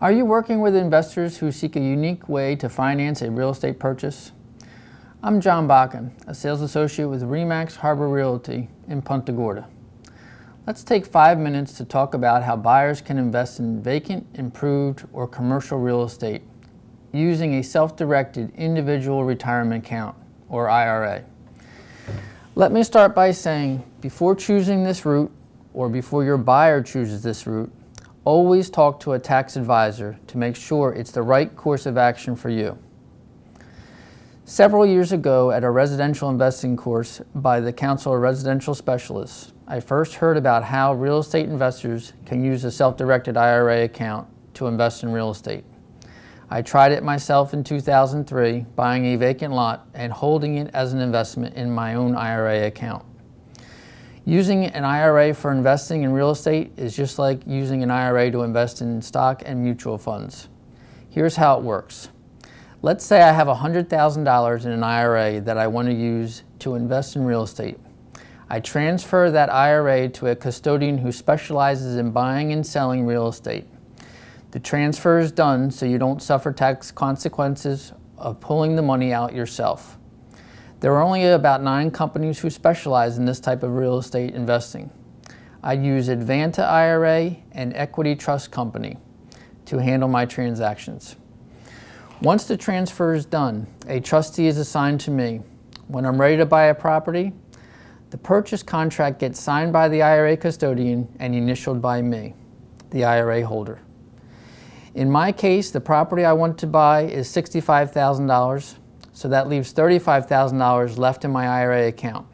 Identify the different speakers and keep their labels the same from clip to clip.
Speaker 1: Are you working with investors who seek a unique way to finance a real estate purchase? I'm John Bockin, a sales associate with RE/MAX Harbor Realty in Punta Gorda. Let's take 5 minutes to talk about how buyers can invest in vacant, improved, or commercial real estate using a self-directed individual retirement account, or IRA. Let me start by saying, before choosing this route, or before your buyer chooses this route, always talk to a tax advisor to make sure it's the right course of action for you. Several years ago at a residential investing course by the Council of Residential Specialists, I first heard about how real estate investors can use a self-directed IRA account to invest in real estate. I tried it myself in 2003, buying a vacant lot and holding it as an investment in my own IRA account. Using an IRA for investing in real estate is just like using an IRA to invest in stock and mutual funds. Here's how it works. Let's say I have $100,000 in an IRA that I want to use to invest in real estate. I transfer that IRA to a custodian who specializes in buying and selling real estate. The transfer is done so you don't suffer tax consequences of pulling the money out yourself. There are only about 9 companies who specialize in this type of real estate investing. I use Advanta IRA and Equity Trust Company to handle my transactions. Once the transfer is done, a trustee is assigned to me. When I'm ready to buy a property, the purchase contract gets signed by the IRA custodian and initialed by me, the IRA holder. In my case, the property I want to buy is $65,000. So that leaves $35,000 left in my IRA account.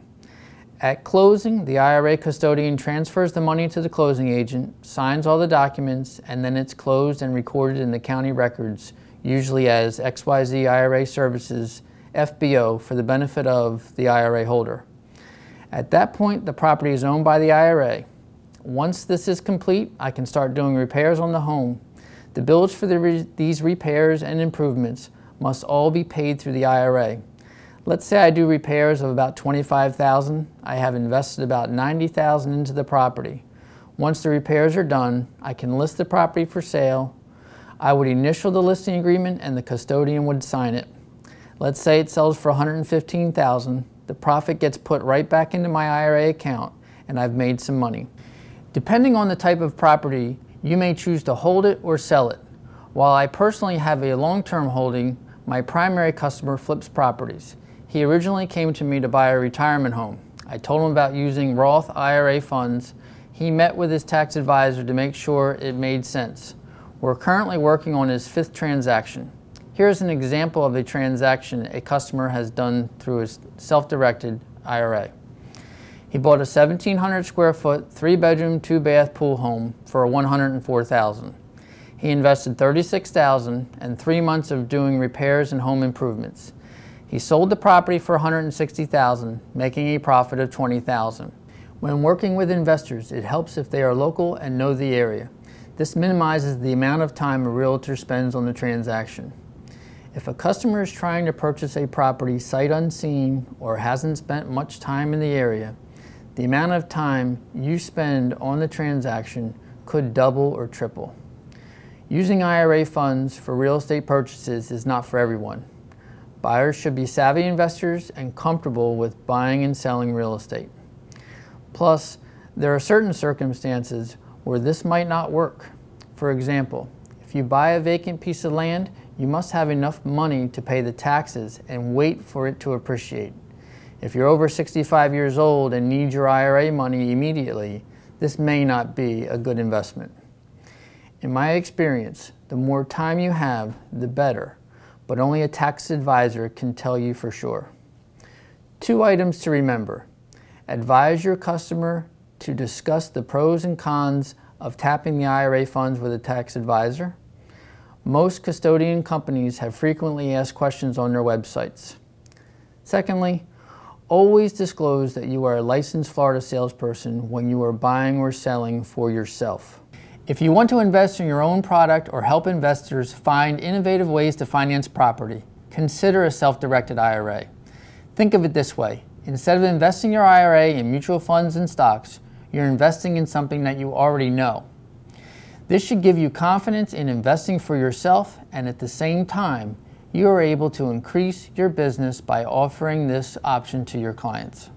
Speaker 1: At closing, the IRA custodian transfers the money to the closing agent, signs all the documents, and then it's closed and recorded in the county records, usually as XYZ IRA Services, FBO, for the benefit of the IRA holder. At that point, the property is owned by the IRA. Once this is complete, I can start doing repairs on the home. The bills for these repairs and improvements must all be paid through the IRA. Let's say I do repairs of about $25,000. I have invested about $90,000 into the property. Once the repairs are done, I can list the property for sale. I would initial the listing agreement and the custodian would sign it. Let's say it sells for $115,000. The profit gets put right back into my IRA account and I've made some money. Depending on the type of property, you may choose to hold it or sell it. While I personally have a long-term holding, my primary customer flips properties. He originally came to me to buy a retirement home. I told him about using Roth IRA funds. He met with his tax advisor to make sure it made sense. We're currently working on his 5th transaction. Here's an example of a transaction a customer has done through his self-directed IRA. He bought a 1,700 square foot, 3-bedroom, 2-bath pool home for $104,000. He invested $36,000 and 3 months of doing repairs and home improvements. He sold the property for $160,000, making a profit of $20,000. When working with investors, it helps if they are local and know the area. This minimizes the amount of time a realtor spends on the transaction. If a customer is trying to purchase a property sight unseen or hasn't spent much time in the area, the amount of time you spend on the transaction could double or triple. Using IRA funds for real estate purchases is not for everyone. Buyers should be savvy investors and comfortable with buying and selling real estate. Plus, there are certain circumstances where this might not work. For example, if you buy a vacant piece of land, you must have enough money to pay the taxes and wait for it to appreciate. If you're over 65 years old and need your IRA money immediately, this may not be a good investment. In my experience, the more time you have, the better, but only a tax advisor can tell you for sure. 2 items to remember. Advise your customer to discuss the pros and cons of tapping the IRA funds with a tax advisor. Most custodian companies have frequently asked questions on their websites. Secondly, always disclose that you are a licensed Florida salesperson when you are buying or selling for yourself. If you want to invest in your own product or help investors find innovative ways to finance property, consider a self-directed IRA. Think of it this way. Instead of investing your IRA in mutual funds and stocks, you're investing in something that you already know. This should give you confidence in investing for yourself, and at the same time, you are able to increase your business by offering this option to your clients.